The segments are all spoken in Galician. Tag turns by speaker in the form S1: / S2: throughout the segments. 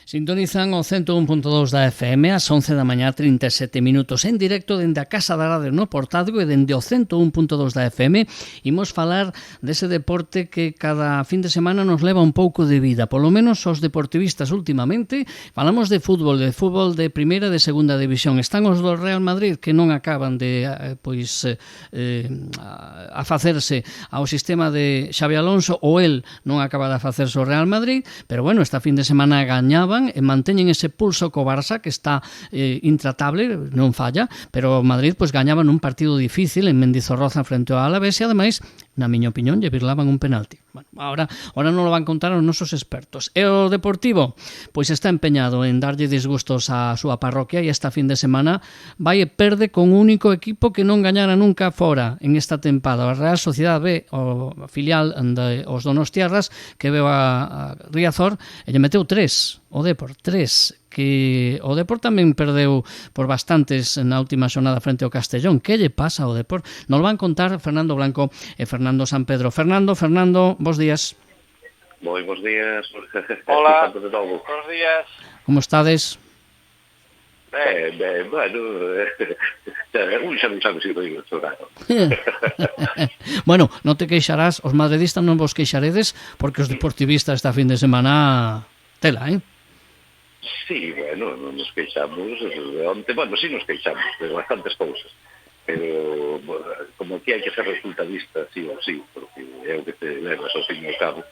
S1: Sintonizan o 101.2 da FM ás 11 da mañá 37 minutos en directo dende a Casa da Radio no Portadgo e dende o 101.2 da FM imos falar dese deporte que cada fin de semana nos leva un pouco de vida, polo menos os deportivistas últimamente. Falamos de fútbol de primeira e de segunda división. Están os do Real Madrid que non acaban de a facerse ao sistema de Xabi Alonso, ou el non acaba de facerse ao Real Madrid, pero bueno, esta fin de semana gañaban e manteñen ese pulso co Barça que está intratable, non falla, pero Madrid pois gañaba nun partido difícil en Mendizorroza frente ao Alavés e ademais, na miña opinión, lle virlaban un penalti. Bueno, ahora non lo van contar os nosos expertos. E o Deportivo pois está empeñado en darlle disgustos á súa parroquia e esta fin de semana vai e perde con un único equipo que non gañara nunca fora en esta tempada. A Real Sociedade B, o filial os donostiarras, que veo a Riazor e lle meteu 3 o Depor, 3, que o Depor tamén perdeu por bastantes na última xornada frente ao Castellón. Que lle pasa ao Depor? Nos van contar Fernando Blanco e Fernando Sampedro. Fernando, bos días.
S2: Moi bos días.
S3: Hola, bos días.
S1: Como estades?
S2: Bueno, un xa non sabe se vai chorar.
S1: Bueno, non te queixarás, os madridistas non vos queixaredes, porque os deportivistas esta fin de semana tela,
S2: Sí, bueno, non nos queixamos bueno, sí nos queixamos de bastantes cousas, pero bueno, como que hai que ser resultadista sí ou sí, porque é o que te levas ao fin e ao cabo,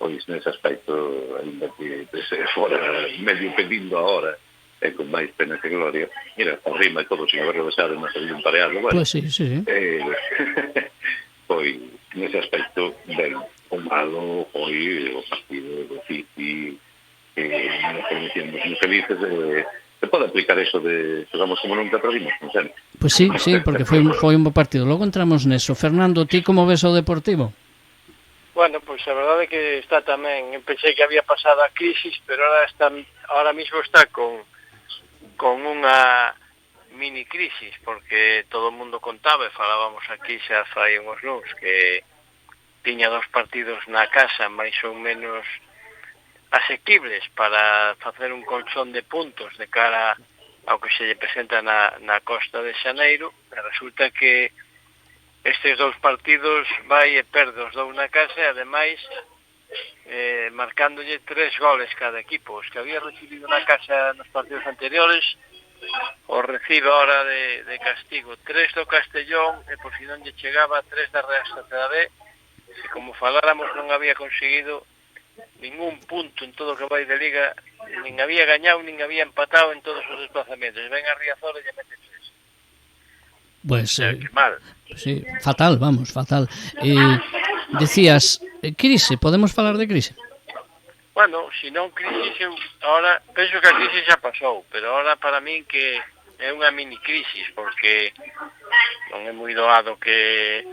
S2: pois nese aspecto, ainda que fora medio pedindo a hora e con máis pena que gloria, mira, o rima e todo sin haberlo desado non sabía un pareado, bueno,
S1: pues sí.
S2: Pois nese aspecto ben, o malo foi o partido do City, nos permitimos muy felices se pode aplicar eso de xogamos como nunca perdimos, non sei.
S1: Pues sí, porque foi un bo partido. Logo entramos neso. Fernando, ti como ves o Deportivo?
S3: Bueno, pues a verdade é que está tamén, pensei que había pasado a crisis, pero ahora mismo está con unha mini crisis, porque todo o mundo contaba e falábamos aquí xa fai uns luns que tiña 2 partidos na casa máis ou menos asequibles para facer un colchón de puntos de cara ao que se lle presenta na Costa de Xaneiro, e resulta que estes 2 partidos vai e perde os 2 na casa e ademais marcándolle 3 goles cada equipo. Os que había recibido na casa nos partidos anteriores o recibe ahora de castigo 3 do Castellón e por si non lle chegaba 3 da Real Sociedade B, e como faláramos non había conseguido ningún punto en todo o que vai de Liga, nin había gañado, nin había empatado en todos os desplazamentos. Ven a Riazor e lle mete 3.
S1: Pues
S3: mal.
S1: Sí, fatal. Decías, crise, podemos falar de crise?
S3: Bueno, se non crisis, ahora penso que a crisis xa pasou, pero ahora para min que é unha mini crisis, porque non é moi doado que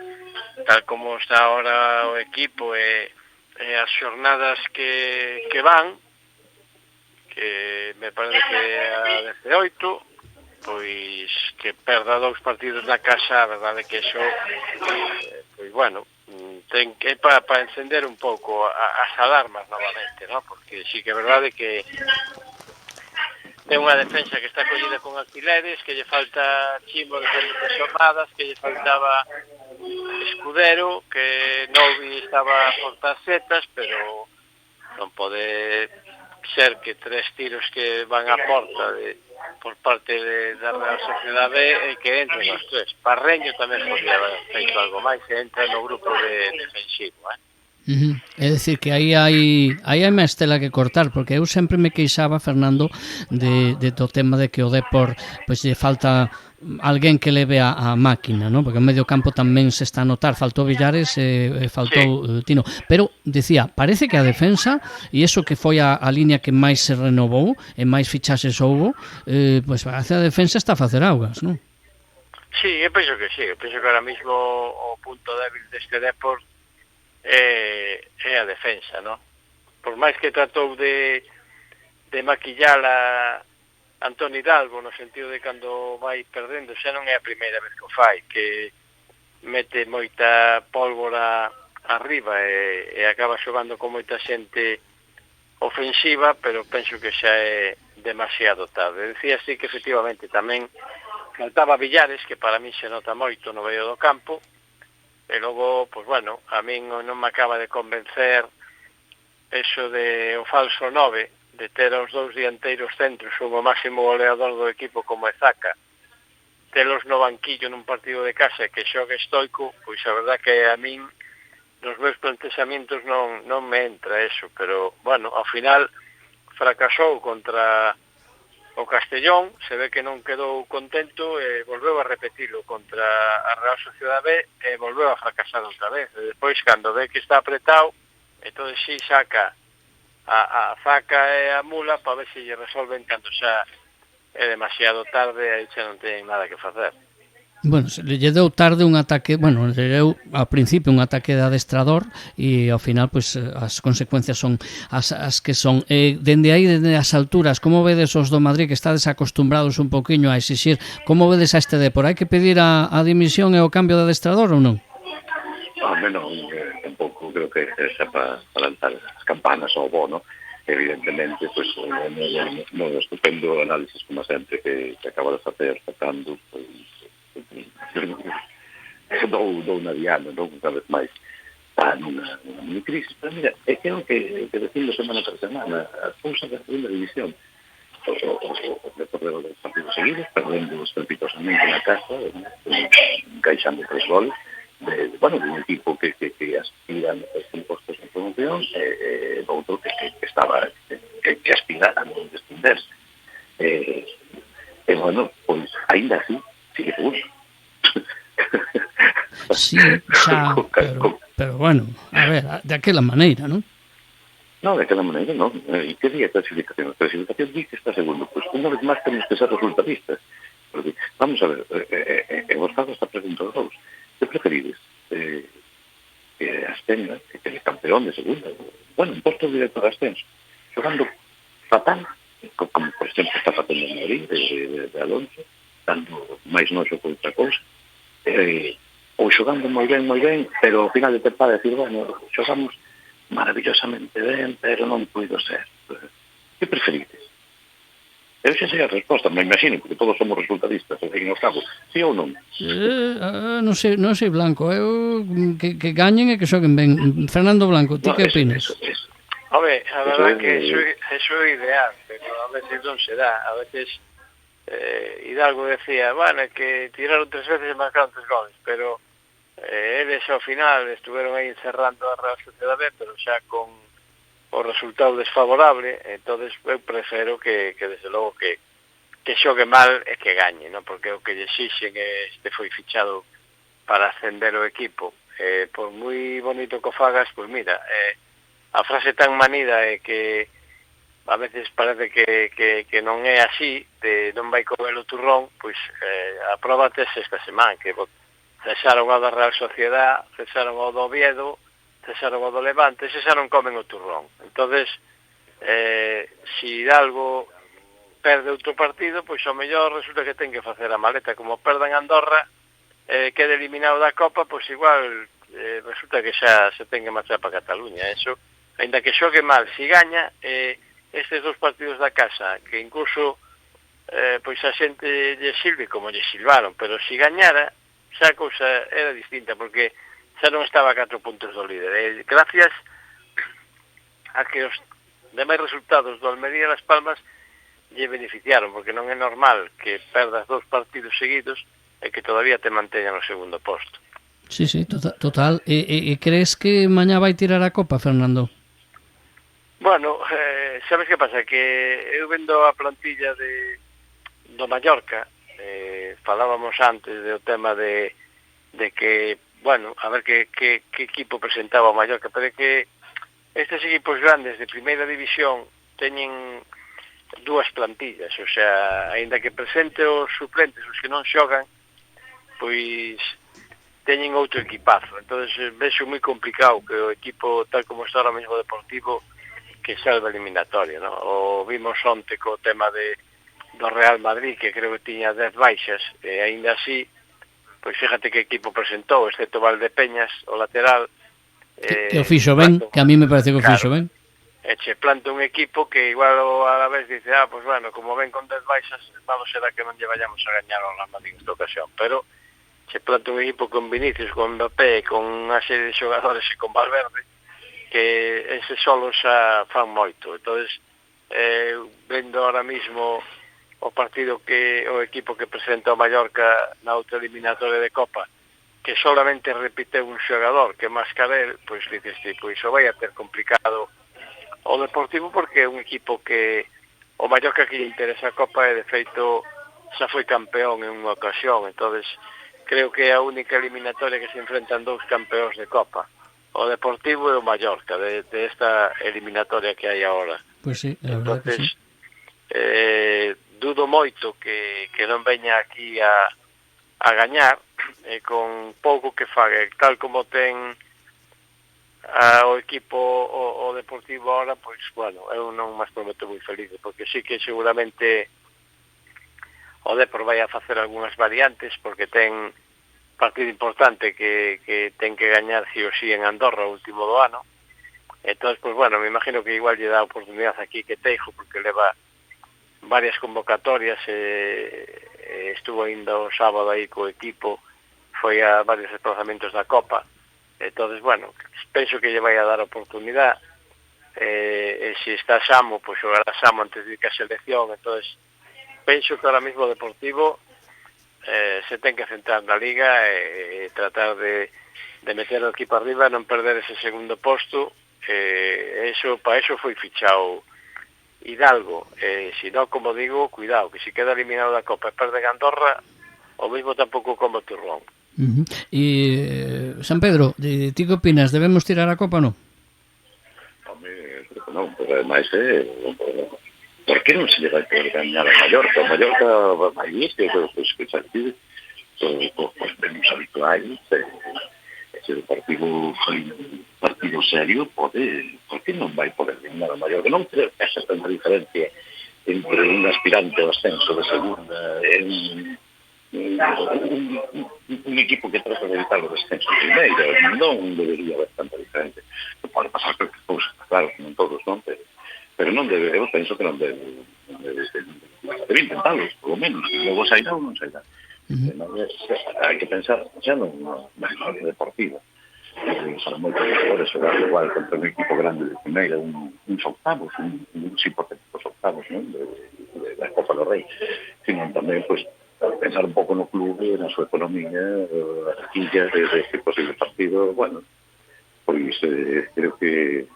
S3: tal como está ahora o equipo e as xornadas que van, que me parece que a 18, pois que perda 2 partidos na casa, a verdade que eso, pois bueno, ten que para encender un pouco as alarmas novamente, ¿no? Porque sí que é verdade que ten unha defensa que está collida con alquileres, que lle falta Chimo de xornadas, que lle faltaba Escudero, que Novi estaba por tacetas, pero non pode ser que 3 tiros que van a porta por parte da Real Sociedade B e que entren os 3. Parreño tamén podía haber feito algo máis, que entra no grupo defensivo,
S1: É dicir, que aí hai máis tela que cortar, porque eu sempre me queixaba, Fernando, do tema de que o Depor pois lle falta alguén que leve a máquina, ¿no? Porque en medio campo tamén se está a notar, faltou Villares e faltou Tino, pero decía, parece que a defensa e iso que foi a línea que máis se renovou e máis fichaxes houbo, pois parece a defensa está a facer augas, non?
S3: Sí, eu penso que sí, eu penso que ahora mismo o punto débil deste Depor é a defensa, ¿no? Por máis que tratou de maquillar a Antoni Hidalgo, no sentido de cando vai perdendo, xa non é a primeira vez que o fai, que mete moita pólvora arriba e acaba xogando con moita xente ofensiva, pero penso que xa é demasiado tarde. Decía así que efectivamente tamén faltaba Villares, que para mí se nota moito no medio do campo, e logo, pois bueno, a min non me acaba de convencer eso de o falso 9, de ter os dous dianteiros centros, o máximo goleador do equipo como é Zaka, telos no banquillo nun partido de casa que xogue estoico, pois a verdad que a min nos meus plantexamientos non me entra eso, pero bueno, ao final fracasou contra o Castellón, se ve que non quedou contento e volveu a repetilo contra a Real Sociedad B e volveu a fracasar outra vez. E despois, cando ve que está apretado, entón sí saca a Zaka e a Mula para ver se lle resolven cando xa é demasiado tarde e aí xa non teñen nada que facer.
S1: Bueno, se lle deu tarde un ataque, bueno, lle deu ao principio un ataque de adestrador e ao final pois as consecuencias son as que son. Dende aí, dende as alturas, como vedes os do Madrid que estades acostumbrados un poquinho a exixir, como vedes a este Depor? Hai que pedir a dimisión e o cambio de adestrador ou non?
S2: Non, tampouco creo que xa para lanzar as campanas ao bono. Evidentemente, pues, no estupendo análisis, como sempre, que acaba de facer tratando, pues, dou na diana, non cada vez máis está nunha crisis. Pero mira, é que é o que decimos semana tras semana, a cousa da segunda división, o recorreo dos partidos seguidos, perdendo estrepitosamente na casa, encaixando 3 goles, de un equipo que aspira a estes postos de promoción, e outro que estaba que aspira a non descenderse. Bueno, pois, ainda así, sigue segundo.
S1: Sí, xa, pero bueno, a ver, de aquela maneira, non?
S2: No, de aquela maneira, non. E que di a clasificación? A clasificación di que está segundo. Pois, unha vez máis, temos que ser resultadistas. Porque, vamos a ver, vos fago esta pregunta aos dous. Que preferides? Que ascenga, que é campeón de segunda? Bueno, un posto directo de ascenso. Xogando fatal, como por exemplo está facendo en Madrid, de Alonso, dando máis noxo que outra cousa, ou xogando moi ben, pero ao final de temporada decir, bueno, xogamos maravillosamente ben, pero non puido ser. Que preferides? Eu xa sei a resposta, me imagino, porque todos somos resultadistas, ao fin e ao cabo, sí ou non?
S1: Non sei, Blanco, eu que gañen e que xoguen ben. Fernando Blanco, ti que opinas?
S3: Home, a verdad que eso é ideal, pero a veces non se dá, a veces Hidalgo decía, bueno, que tiraron 3 veces e marcaron 3 goles, pero eles ao final estuveron aí encerrando a Real Sociedad B, pero xa con o resultado desfavorable, entonces eu prefiro que desde logo que xogue mal e que gañe, non? Porque o que lle exixen este foi fichado para ascender o equipo. Por moi bonito que o fagas, pois mira, a frase tan manida é que a veces parece que non é así, de non vai comer o turrón, pois a prova tes esta semana, que cesaron ao da Real Sociedad, cesaron ao do Oviedo, cesaron ao do Levante, se xa non comen o turrón. Entonces, si Hidalgo perde outro partido, pois ao mellor resulta que ten que facer a maleta. Como perdan Andorra, quede eliminado da Copa, pois igual resulta que xa se ten que marchar para Cataluña. Eso, ainda que xogue mal, si gaña, estes 2 partidos da casa, que incluso pois a xente lle silve como lle silvaron, pero si gañara, xa a cousa era distinta, porque xa non estaba a 4 puntos do líder. Gracias a que os demais resultados do Almería e Las Palmas lle beneficiaron, porque non é normal que perdas 2 partidos seguidos e que todavía te manteñan no segundo posto.
S1: Sí, total. E crees que mañá vai tirar a Copa, Fernando?
S3: Bueno, sabes que pasa? Que eu vendo a plantilla do Mallorca, falábamos antes do tema de que, bueno, a ver que equipo presentaba o Mallorca, pero que estes equipos grandes de primeira división teñen 2 plantillas, o sea, aínda que presente os suplentes, os que non xogan, pois teñen outro equipazo. Entonces, vexo moi complicado que o equipo, tal como está ahora mesmo Deportivo, que salva eliminatoria, ¿no? O vimos onte co tema do Real Madrid, que creo que tiña 10 baixas, e aínda así, pois fíjate que equipo presentou, excepto Valdepeñas, o lateral.
S1: Que o fixo ben, que a mí me parece que o fixo ben.
S3: e che planta un equipo que igual a la vez dice, pues bueno, como ven con 10 baixas, vamos será que non lle vayamos a gañar ao Real Madrid esta ocasión, pero che planta un equipo con Vinicius, con Mbappé, con unha serie de xogadores e con Valverde, que ese solo xa fan moito. Entonces, vendo ahora mismo o partido que o equipo que presenta o Mallorca na outra eliminatoria de Copa, que solamente repite un xogador, que Mascarel, pois dices, pois iso vai a ter complicado o Deportivo, porque é un equipo que o Mallorca que lle interesa a Copa e de feito xa foi campeón en unha ocasión. Entonces creo que é a única eliminatoria que se enfrentan dous campeóns de Copa, o Deportivo e o Mallorca, de esta eliminatoria que hai agora.
S1: Pois sí, é verdade que sí.
S3: Dudo moito que non veña aquí a gañar, con pouco que faga, tal como ten o equipo o Deportivo ahora, pois, bueno, eu non máis prometo moi feliz, porque sí que seguramente o Depor vai a facer algunhas variantes, porque ten partido importante que ten que gañar sí o sí en Andorra o último do ano. Entón, pois, bueno, me imagino que igual lle dá oportunidade aquí que Teijo, porque leva varias convocatorias, estuvo ainda o sábado aí co equipo, foi a varios desplazamentos da Copa. Entonces, bueno, penso que lle vai a dar oportunidade, e se está Samo, pois xogará Samo antes de que a selección. Entonces, penso que ahora mismo o Deportivo se ten que centrar na Liga e tratar de meter o equipo arriba, non perder ese segundo posto. Para eso foi fichado Hidalgo, se non, como digo, cuidado, que se queda eliminado da Copa e perde Andorra, o mismo tampouco como Turrón.
S1: E San Pedro, ti que opinas? Debemos tirar a Copa ou non?
S2: Home, non, pero ademais por que non se lle vai poder gañar a Mallorca? O Mallorca vai isto, pois que xa ti os menos habituais, se o partido serio pode, por que non vai poder gañar a Mallorca? Non creo que haxa tanta diferencia entre un aspirante ao ascenso de segunda un equipo que trata de evitar o descenso primeiro. Non debería haber tanta diferencia. Pode pasar que cousas, claro, non todos, non? Pero non debe, eu penso que non debe intentarlo, polo menos. Logo sairá ou non sairá. Hai que pensar xa non deportivo. Para moitos jugadores xogar igual contra un equipo grande de primeira, uns octavos, uns hipotéticos octavos, non? De la Copa do Rei. Sino tamén, pois, pensar un pouco no clube, na súa economía, as quillas de este posible partido. Bueno, pois creo que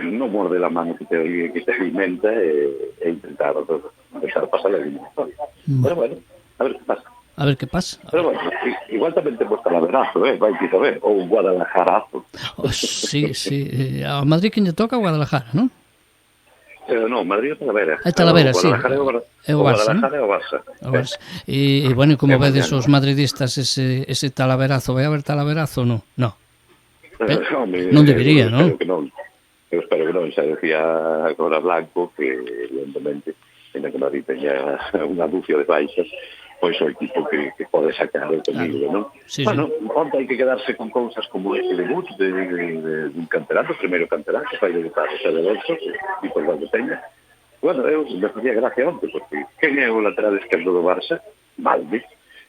S2: non morde la mano que te alimenta e intentar deixar pasar a eliminatoria. Pero bueno, a ver que pasa.
S1: A ver que pasa.
S2: Pero bueno, igual tamén temos Talaverazo, vai que saber, ou Guadalajarazo.
S1: Sí. A Madrid que lle toca a Guadalajara, non?
S2: Non, Madrid é Talavera.
S1: É Talavera, sí.
S2: É o Guadalajara e o Barça.
S1: E, bueno, como vedes os madridistas ese Talaverazo, vai haber Talaverazo ou non? Non. Non debería, non?
S2: Eu espero que non, xa decía agora Blanco que, evidentemente, en que Madrid teña unha dúcia de baixas, pois o equipo que pode sacar o peligro, non? Bueno, onde hai que quedarse con cousas como este debut de un campeonato, primeiro campeonato, que vai debutar o Xavi Alonso, e por onde teña. Bueno, eu me facía gracia onte, porque quen é o lateral esquerdo do Barça? Valde.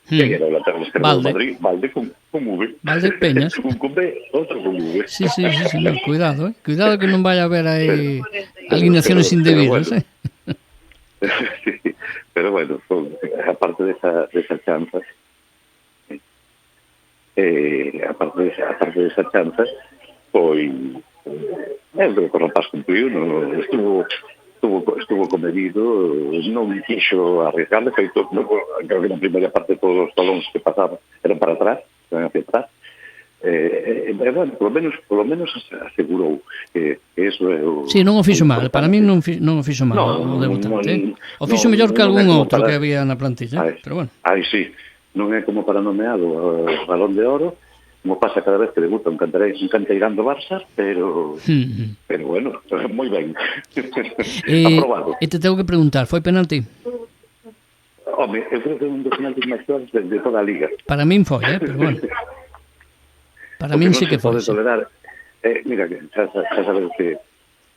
S2: Quen era o lateral esquerdo do Madrid? Valde con V.
S1: Valde Peñas.
S2: Un con B, outro con V.
S1: Sí, señor, cuidado, Cuidado que non vaya a haber aí alineaciones indebidas,
S2: Pero bueno, aparte de esa chanza, aparte de esa chanza, pois eu creo que o rapaz cumpliu, estuvo comedido, non quixo arriesgar, de feito, creo que na primeira parte todos os talóns que pasaban eran para atrás, eran hacia atrás. Bueno, polo menos asegurou que eso é o...
S1: Sí, non o fixo mal, para mí non o fixo mal o debutante. O fixo mellor que algún outro que había na plantilla, pero bueno.
S2: Sí, non é como para nomeado o Balón de Oro, como pasa cada vez que debuta un canteirán do Barça, pero bueno, moi ben. Aprobado.
S1: E te tengo que preguntar, foi penalti?
S2: Home, eu creo que é un dos penaltis máis claros de toda a Liga.
S1: Para min foi, pero bueno. Para min sí que foi.
S2: Tolerar, mira, xa sabes que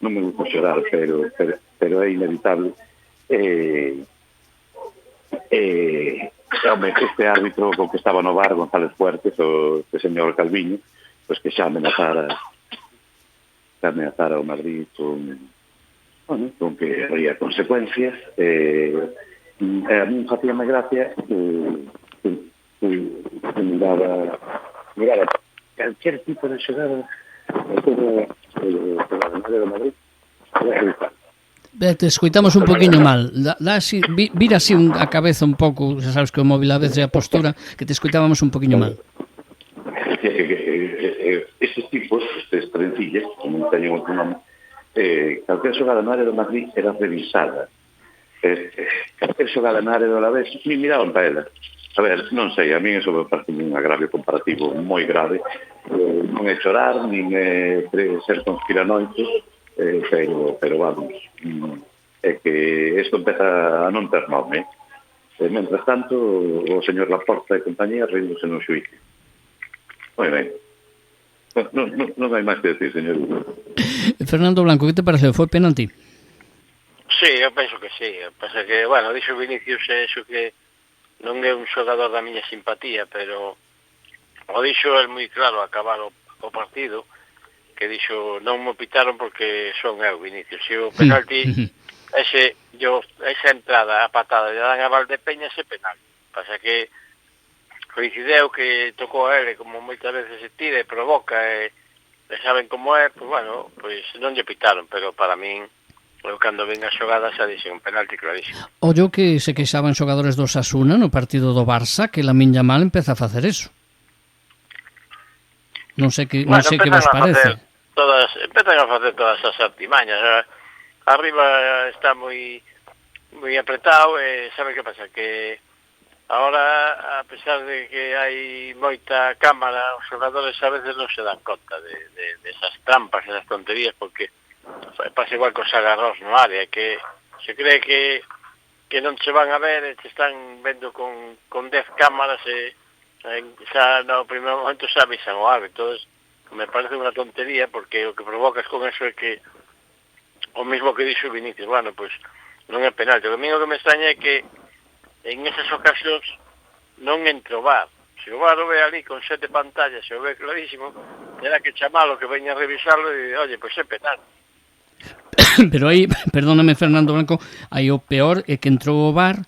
S2: non me gusta xorar, pero é inevitable. Home, este árbitro co que estaba no bar, González Fuertes, o este señor Calviño, pois que xa amenazara o Madrid con que habría consecuencias. A mí facíame gracia que miraba cualquier tipo de xogada todo o Madrid.
S1: Te escoitamos un poquinho mal. Vira así a cabeza un pouco, xa sabes que o móvil a veces a postura, que te escoitábamos un poquinho mal.
S2: Estes tipos, estes trencillas, como teñen outro nome, calquer xogada na área do Madrid era revisada. Calquer xogada na área do Alavés, miraban para ela. A ver, non sei, a mí eso me parece un agravio comparativo moi grave. Non é chorar, nin é ser conspiranoico, pero vamos, é que isto empeza a non ter nome. Mentras tanto, o señor Laporta e compañía reíndose no xuicio. Moi ben. Non hai máis que decir, señor.
S1: Fernando Blanco, que te pareceu? Foi penalti?
S3: Sí, eu penso que sí. Pasa que, bueno, dixo Vinicius eso que non é un xogador da miña simpatía, pero o dixo el moi claro a acabar o partido, que dixo non mo pitaron porque son eu, Vinicius. Se o penalti, esa entrada, a patada de dan a Valdepeña, ese penalti. Pasa que coincideu que tocou a ele, como moitas veces se tira e provoca, e saben como é, pois bueno, pois non lle pitaron, pero para min, eu cando ven a xogada xa dixen un penalti clarísimo.
S1: Ollo que se queixaban xogadores do Osasuna no partido do Barça, que Lamine Yamal empeza a facer eso. Non sei que vos parece.
S3: Empezan a facer todas as artimañas. Arriba está moi apretado, e sabe que pasa? Que ahora, a pesar de que hai moita cámara, os xogadores a veces non se dan conta de esas trampas, esas tonterías, porque pasa igual cos agarrós no área, que se cree que non se van a ver, e te están vendo con 10 cámaras, e xa no primeiro momento xa avisan o árbitro. Entonces, me parece unha tontería, porque o que provocas con eso é que o mismo que dixo Vinicius, bueno, pois non é penalti. O que me extraña é que en esas ocasións non entra o VAR. Se o VAR o ve ali con 7 pantallas, se o ve clarísimo, terá que chamalo, que veña a revisarlo e, oye, pois é penalti.
S1: Pero aí, perdóname Fernando Blanco, aí o peor é que entrou o VAR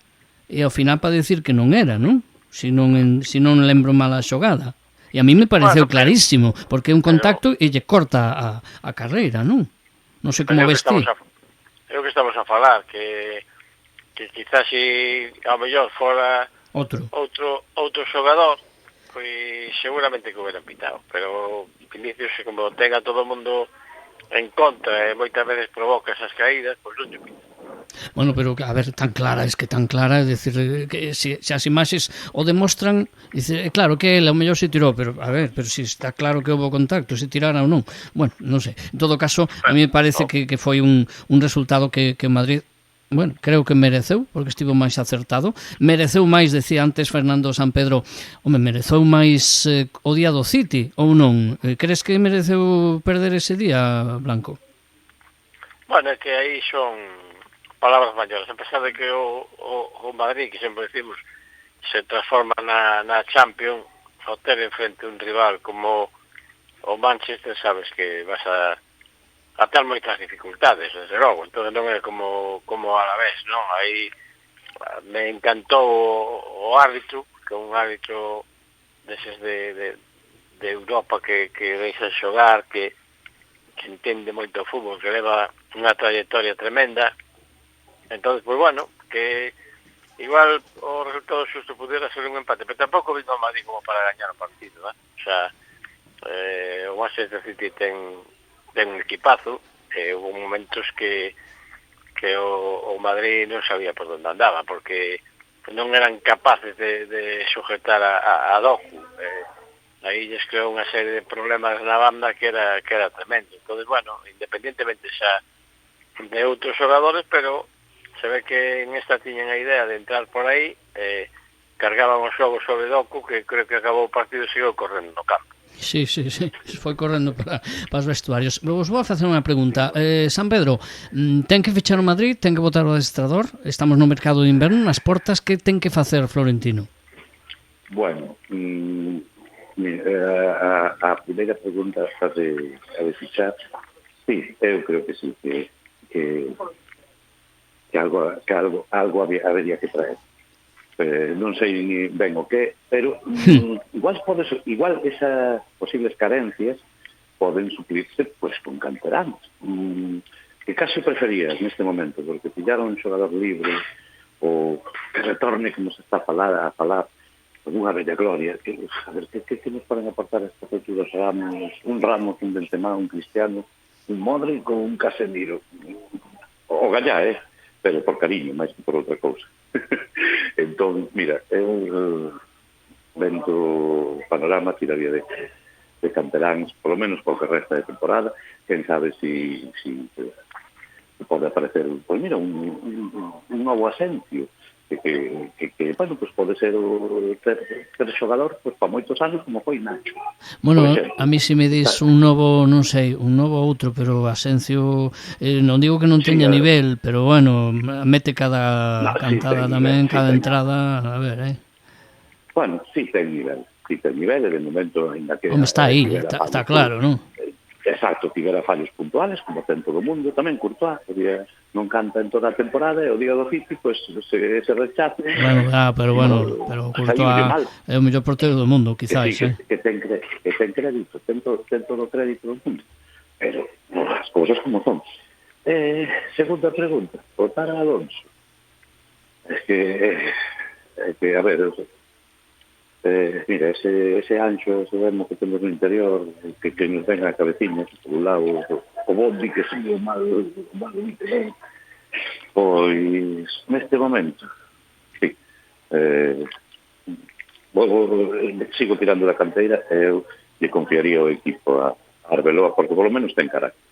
S1: e ao final para decir que non era, non? Se non lembro mal a xogada. E a mí me pareceu clarísimo, porque é un contacto e lle corta a carreira, non? Non sei como ves ti.
S3: É o que estamos a falar, que quizás se ao mellor fora outro xogador, pois seguramente que o hubieran pitado, pero Vinicius, como tenga todo o mundo en contra e moitas veces provoca esas caídas, pois non lle pita.
S1: Bueno, pero a ver, tan clara, é dicir, que se as imaxes o demostran, é claro que ele ao mellor se tirou, pero a ver, pero se está claro que houve contacto, se tirara ou non. Bueno, non sei. En todo caso, a mí me parece que foi un resultado que Madrid, bueno, creo que mereceu, porque estivo máis acertado. Mereceu máis, decía antes Fernando Sampedro, mereceu máis o día do City, ou non? Crees que mereceu perder ese día, Blanco?
S3: Bueno, é que aí son palabras maiores, a pesar de que o Madrid, que sempre decimos, se transforma na Champions, ao ter enfrente un rival como o Manchester, sabes que vas a ter moitas dificultades, desde logo. Entón non é como a la vez, non? Aí me encantou o árbitro, que é un árbitro deses de Europa que deixa xogar, que entende moito o fútbol, que leva unha trayectoria tremenda. Entón, pois bueno, que igual o resultado xusto pudiera ser un empate, pero tampouco vino a Madrid como para gañar o partido, ¿eh? O sea, o Manchester City ten un equipazo, hubo momentos que o Madrid non sabía por onde andaba, porque non eran capaces de sujetar a Doku. Aí lles creou unha serie de problemas na banda que era tremendo. Entón, bueno, independientemente xa de outros xogadores, pero se ve que en esta tiñen a idea de entrar por aí, cargaban o xogo sobre Doku, que creo que acabou o partido e seguiu correndo no campo.
S1: Sí, foi correndo para os vestuarios. Vos vou a facer unha pregunta. San Pedro, ten que fechar o Madrid, ten que botar o adestrador, estamos no mercado de inverno, nas portas, que ten que facer Florentino?
S2: Bueno, a primeira pregunta a de fichar, sí, eu creo que sí, que algo habería que traer. Non sei ben o que, pero igual esas posibles carencias poden suplirse pues con canteranos. Que caso preferías neste momento? Porque pillaron un xogador libre ou que retorne, como se está a falar unha bella gloria, que, a ver, que nos poden aportar estas alturas Ramos, un Benzema, un Cristiano, un Modric ou un Casemiro, o Gallá, pero por cariño, máis que por outra cousa. Entón, mira, eu vendo o panorama, tiraría de canteráns, polo menos polo que resta de temporada, quen sabe si pode aparecer, pois mira, un novo Asensio, que bueno, pues pode ser o ter xogador pues, para moitos anos como foi Nacho.
S1: Bueno, a mí se me dis un novo, non sei, un novo outro, pero Asensio non digo que non teña nivel, pero bueno, mete cada cantada tamén, cada entrada, a ver,
S2: Bueno, sí ten nivel, e de momento ainda que
S1: está aí, está claro, non?
S2: Exacto, tivera fallos puntuales, como ten todo o mundo, tamén Courtois, non canta en toda a temporada, e o día do City, pues, se rechace.
S1: Bueno, pero Courtois é o mellor portero do mundo, quizás.
S2: Que ten crédito, ten todo o crédito do mundo. Pero, as cousas como son. Segunda pregunta, votar a Alonso. Es que, a ver, mira, ese ancho, ese vermo que temos no interior, que nos venga a cabeciña, por un lado, o Bondi, que sigue o mal interior, pois, neste momento, sí, sigo tirando da canteira, eu lle confiaría o equipo a Arbeloa, porque polo menos ten carácter.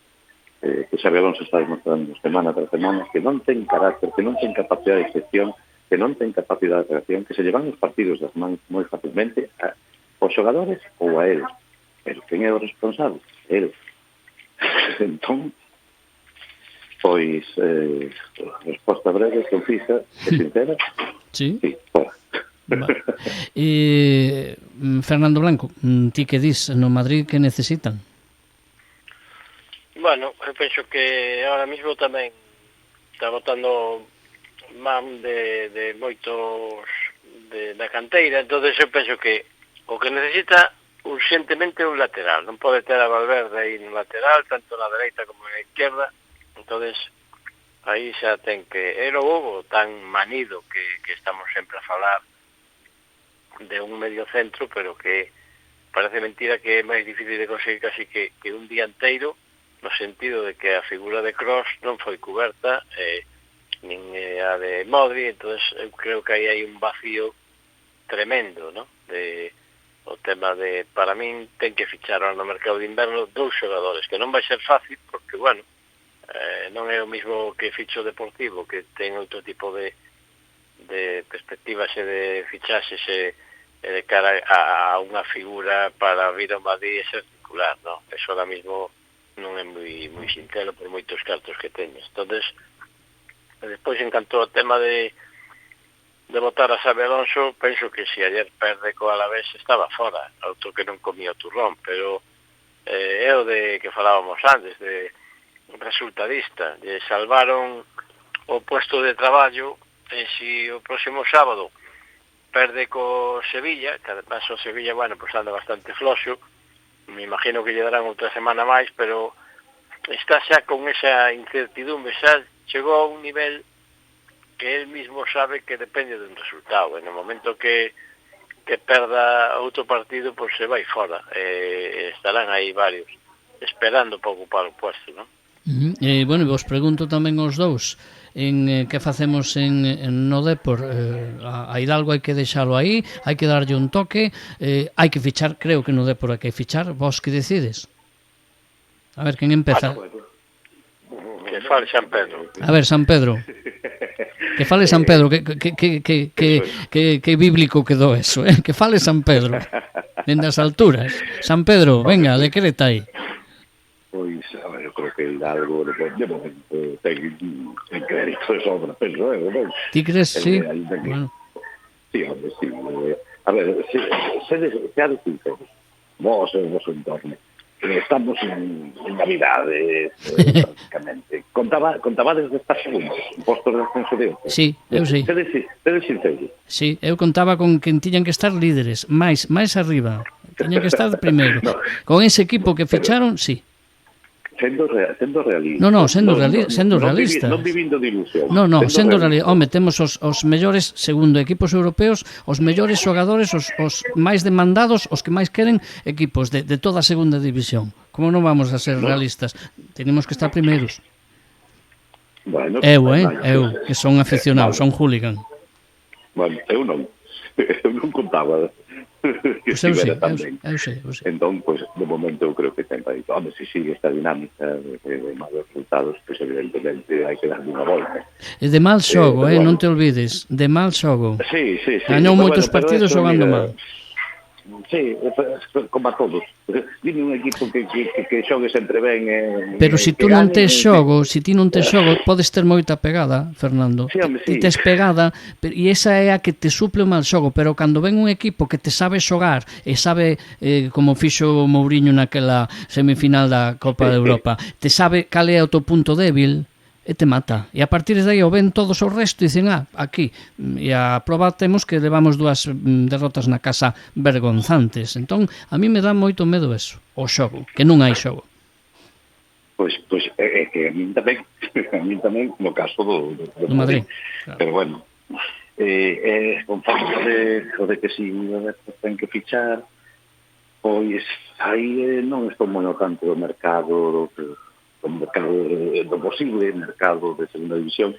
S2: Que Xabi Alonso está demostrando semana tras semana que non ten carácter, que non ten capacidade de gestión, que non ten capacidade de reacción, que se llevan os partidos das mans moi fácilmente aos xogadores ou a eles. Pero quen é o responsable? El. Entón, pois, resposta breve, concisa e sincera.
S1: Sí,
S2: fora.
S1: Vale. Fernando Blanco, ti que dis no Madrid que necesitan?
S3: Bueno, eu penso que ahora mismo tamén está botando man de moitos da canteira, entonces eu penso que o que necesita urgentemente un lateral, non pode ter a Valverde aí no lateral, tanto na dereita como na izquierda, entonces aí xa ten que era o Bobo tan manido que estamos sempre a falar de un medio centro, pero que parece mentira que é máis difícil de conseguir casi que un dianteiro, no sentido de que a figura de Kroos non foi coberta, nin a de Modric, entonces eu creo que aí hai un vacío tremendo, ¿no? O tema de, para min, ten que fichar no mercado de inverno 2 xogadores, que non vai ser fácil, porque, bueno, non é o mismo que ficho Deportivo, que ten outro tipo de perspectivas e de fichaxes de cara a unha figura para vir ao Madrid e ser titular, ¿no? Eso ahora mismo non é moi sincero por moitos cartos que teñes. Entonces, despois, en canto ao tema de votar a Xabi Alonso, penso que se ayer perde co Alavés estaba fora, outro que non comía o turrón, pero é o de que falábamos antes, de resultadista, de salvaron o puesto de traballo, e se o próximo sábado perde co Sevilla, que además o Sevilla, bueno, pues anda bastante floxo, me imagino que lle darán outra semana máis, pero está xa con esa incertidumbre, xa chegou a un nivel que él mismo sabe que depende dun resultado. En o momento que perda outro partido, pois se vai fora. Estarán aí varios esperando para ocupar o puesto, non?
S1: Bueno, vos pregunto tamén os dous en que facemos no Depor. A Hidalgo hai que deixalo aí, hai que darlle un toque, hai que fichar, creo que no Depor hai que fichar. Vos que decides? A ver, quen empeza?
S3: Que fale San Pedro.
S1: A ver, San Pedro. Que fale San Pedro, que bíblico quedou eso, que fale San Pedro. Dende as alturas. San Pedro, venga, decreta aí.
S2: Pois, a ver, eu creo que Hidalgo de momento ten crédito de sobra, penso eu, non?
S1: Ti crees, sí?
S2: Bueno. Sí, hombre, sí. A ver, se ha de sincero, vos e o vosso entorno, estamos en Navidades, prácticamente. Contabades de estar segundos, postos de ascenso de outro.
S1: Sí, eu sei.
S2: Sede sincero.
S1: Sí, eu contaba con que tiñan que estar líderes, máis arriba. Tiñan que estar primeiro.
S2: No.
S1: Con ese equipo que ficharon, sí.
S2: Sendo realista.
S1: No, sendo realistas.
S2: Non vivindo de ilusión.
S1: No, sendo realista. Home, temos os mellores, segundo equipos europeos, os mellores xogadores, os máis demandados, os que máis queren equipos de toda a segunda división. Como non vamos a ser realistas? Tenemos que estar primeiros.
S2: Bueno,
S1: Eu, que son aficionado, son hooligan.
S2: Bueno, eu non contaba que estivera tan ben.
S1: Eu sei.
S2: Entón, pues, de momento eu creo que ten para isto. Home, se sigue esta dinámica de malos resultados, pues evidentemente hai que darle unha volta.
S1: E de mal xogo, non te olvides, de mal xogo.
S2: Sí.
S1: Gañou moitos partidos xogando mal.
S2: Sí, como a todos. Dime un equipo que xogue sempre ben.
S1: Pero se ti non tes xogo, podes ter moita pegada, Fernando.
S2: Sí, home, sí.
S1: Ti tes pegada, e esa é a que te suple o mal xogo, pero cando ven un equipo que te sabe xogar e sabe, como fixo Mourinho naquela semifinal da Copa de Europa, te sabe cal é o teu punto débil, e te mata. E a partir de aí o ven todos o resto e dicen, aquí. E a proba temos que levamos 2 derrotas na casa vergonzantes. Entón, a mí me dá moito medo eso, o xogo, que non hai xogo.
S2: Pois é que a min tamén no caso do
S1: Madrid.
S2: Claro. Pero bueno, con falta de que si ten que fichar, pois aí non estou moi ao tanto do mercado do posible mercado de segunda división.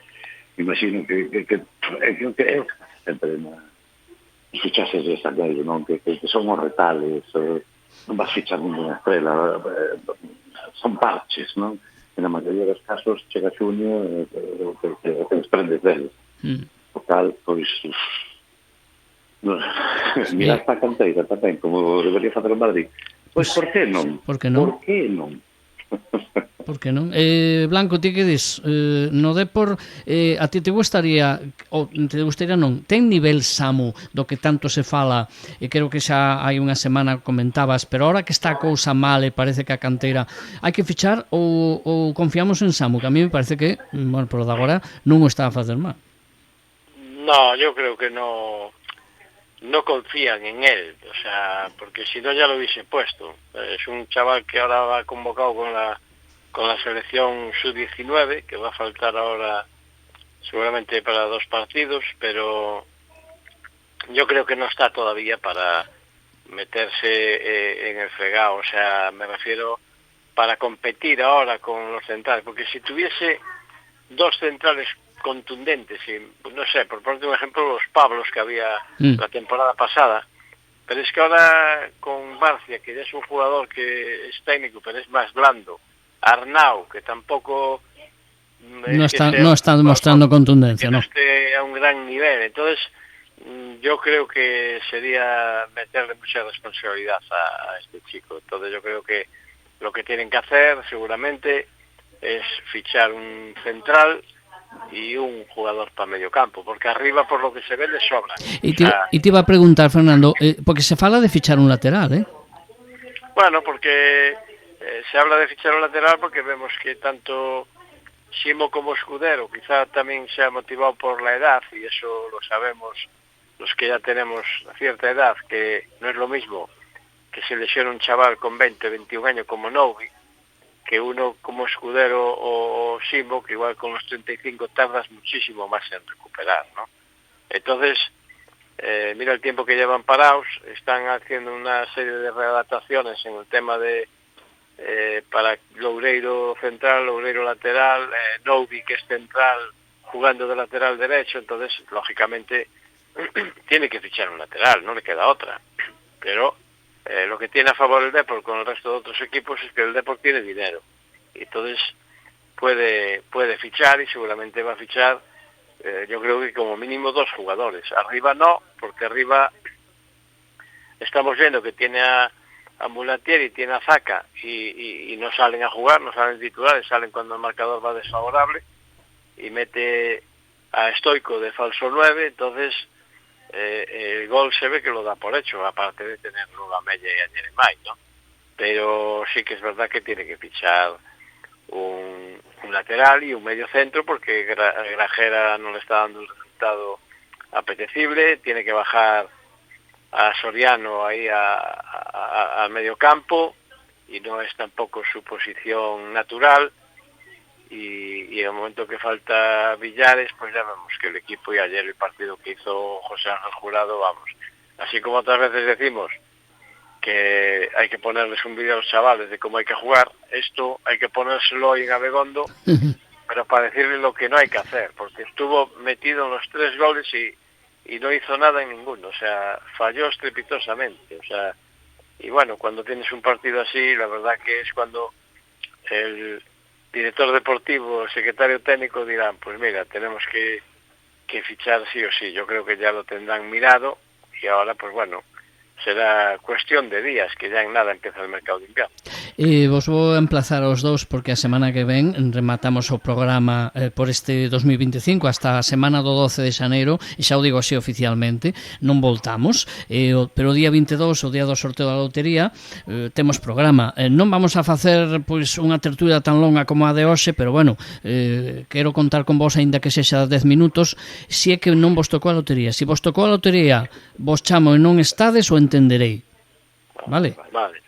S2: Imagino que sempre os fichaxes de Sangueiro, non? Que son os retales, non vas fichar ninguna estrela, son parches, non? En a maioría dos casos chega xuño e te desprendes deles. Por tal, pois mira esta canteira tamén, como debería facer o Madrid. Pois por que non?
S1: Por que non? Por que non? Blanco, ti que dis? No Depor, a ti te gustaría non, ten nivel Samu do que tanto se fala, e creo que xa hai unha semana comentabas, pero ahora que está a cousa mal e parece que a canteira hai que fichar ou confiamos en Samu, que a mí me parece que, bueno, por de agora non o está a facer mal.
S3: No, yo creo que no confían en él, o sea, porque si no ya lo hubiese puesto. Es un chaval que ahora va convocado con la selección sub-19, que va a faltar ahora seguramente para 2 partidos, pero yo creo que no está todavía para meterse en el fregado, o sea, me refiero para competir ahora con los centrales, porque si tuviese 2 centrales contundentes, y, no sé, por ponerte un ejemplo, los Pablos que había la temporada pasada, pero es que ahora con Barcia, que ya es un jugador que es técnico, pero es más blando, Arnau, que tampoco
S1: no está demostrando contundencia,
S3: no esté a un gran nivel. Entonces yo creo que sería meterle mucha responsabilidad a este chico. Entonces yo creo que lo que tienen que hacer seguramente es fichar un central y un jugador para medio campo, porque arriba, por lo que se ve, le sobra.
S1: Y te iba a preguntar, Fernando, porque se fala de fichar un lateral,
S3: Bueno, porque se habla de fichar un lateral porque vemos que tanto Simo como Escudero quizá también se ha motivado por la edad, y eso lo sabemos los que ya tenemos cierta edad, que no es lo mismo que se lesione un chaval con 20, 21 años como Novi, que uno como Escudero o Simo, que igual con los 35 tardas muchísimo más en recuperar, ¿no? Entonces, mira el tiempo que llevan parados, están haciendo una serie de readaptaciones en el tema de para Loureiro central, Loureiro lateral, Novi, que es central, jugando de lateral derecho. Entonces, lógicamente, tiene que fichar un lateral, no le queda otra. Pero lo que tiene a favor el Depor con el resto de otros equipos es que el Depor tiene dinero. Y entonces puede fichar, y seguramente va a fichar, yo creo que como mínimo 2 jugadores. Arriba no, porque arriba estamos viendo que tiene a Mulatier y tiene a Zaca y no salen a jugar, no salen titulares, salen cuando el marcador va desfavorable, y mete a Stoico de falso 9, entonces el gol se ve que lo da por hecho, aparte de tenerlo a Mella y a Jeremai, ¿no? Pero sí que es verdad que tiene que fichar un lateral y un medio centro, porque Grajera no le está dando el resultado apetecible, tiene que bajar a Soriano ahí al medio campo, y no es tampoco su posición natural, y en el momento que falta Villares, pues ya vemos que el equipo, y ayer el partido que hizo José Ángel Jurado, vamos, así como otras veces decimos que hay que ponerles un vídeo a los chavales de cómo hay que jugar, esto hay que ponérselo hoy en Abegondo, pero para decirle lo que no hay que hacer, porque estuvo metido en los 3 goles y no hizo nada en ninguno, o sea, falló estrepitosamente, o sea, y bueno, cuando tienes un partido así, la verdad que es cuando el director deportivo, el secretario técnico dirán, pues mira, tenemos que fichar sí o sí. Yo creo que ya lo tendrán mirado, y ahora, pues bueno, será cuestión de días, que ya en nada empieza el mercado de invierno.
S1: Vos vou emplazar aos dous, porque a semana que ven rematamos o programa por este 2025 hasta a semana do 12 de xaneiro, e xa o digo así oficialmente, non voltamos, pero o día 22, o día do sorteo da lotería, temos programa. Non vamos a facer pois unha tertulia tan longa como a de hoxe, pero bueno, quero contar con vos, aínda que sexa 10 minutos, se é que non vos tocou a lotería. Se vos tocou a lotería, vos chamo e non estades, o entenderei. Vale?
S3: Vale.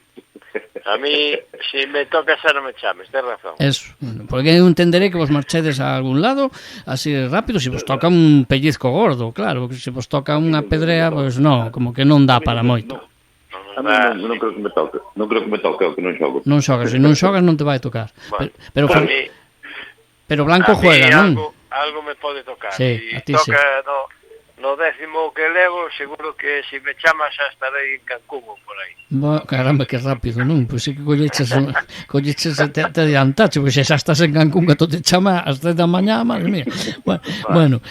S3: A mí, si me toca xa non me chames, tens razón.
S1: Eso, porque eu entenderei que vos marchedes a algún lado así rápido, se vos toca un pellizco gordo, claro, porque se vos toca unha pedrea, pois non, como que non dá para moito.
S2: A mí non creo que me toque. Non creo que me toque, o que non xogo.
S1: Non xogas, se non xogas non te vai tocar.
S3: Bueno,
S1: pero Blanco juega, non?
S3: Algo me pode tocar.
S1: Sí, a ti
S3: toca,
S1: sí.
S3: No 10º que levo, seguro que se me chamas xa estarei en Cancún ou por aí.
S1: Caramba, que rápido, non? Pois é que colleches te adiantache, pois xa estás en Cancún, que te chama ás 10 da mañá, madre mía. Bueno,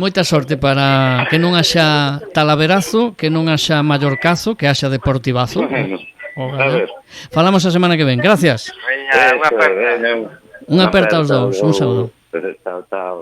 S1: moita sorte para que non haxa Talaverazo, que non haxa Mallorcazo, que haxa Deportivazo. Falamos a semana que ven. Gracias.
S3: Veña, unha aperta.
S1: Unha aperta aos dous, un saúdo.
S2: Chao, chao.